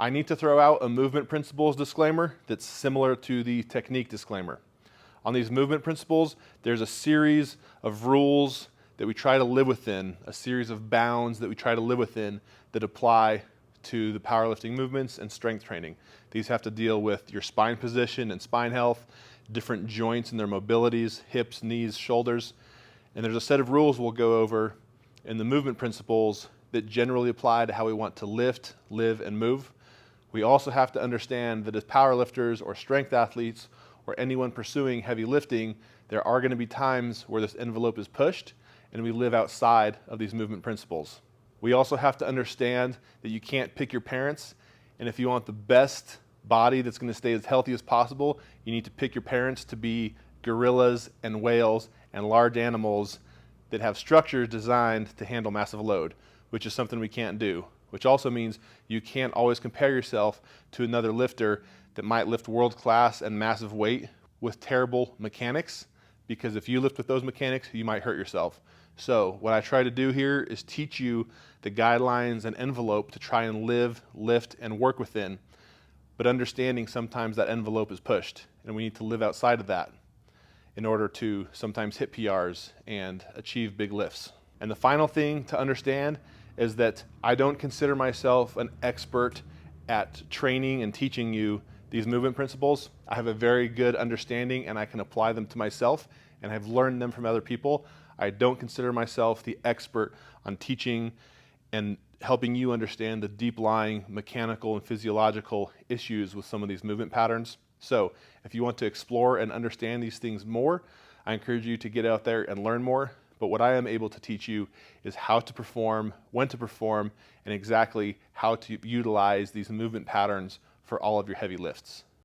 I need to throw out a movement principles disclaimer that's similar to the technique disclaimer. On these movement principles, there's a series of rules that we try to live within, a series of bounds that we try to live within that apply to the powerlifting movements and strength training. These have to deal with your spine position and spine health, different joints and their mobilities, hips, knees, shoulders. And there's a set of rules we'll go over in the movement principles that generally apply to how we want to lift, live, and move. We also have to understand that as powerlifters or strength athletes or anyone pursuing heavy lifting, there are going to be times where this envelope is pushed and we live outside of these movement principles. We also have to understand that you can't pick your parents, and if you want the best body that's going to stay as healthy as possible, you need to pick your parents to be gorillas and whales and large animals that have structures designed to handle massive load, which is something we can't do. Which also means you can't always compare yourself to another lifter that might lift world class and massive weight with terrible mechanics, because if you lift with those mechanics, you might hurt yourself. So what I try to do here is teach you the guidelines and envelope to try and live, lift, and work within, but understanding sometimes that envelope is pushed, and we need to live outside of that in order to sometimes hit PRs and achieve big lifts. And the final thing to understand is that I don't consider myself an expert at training and teaching you these movement principles. I have a very good understanding and I can apply them to myself, and I've learned them from other people. I don't consider myself the expert on teaching and helping you understand the deep-lying mechanical and physiological issues with some of these movement patterns. So if you want to explore and understand these things more, I encourage you to get out there and learn more. But what I am able to teach you is how to perform, when to perform, and exactly how to utilize these movement patterns for all of your heavy lifts.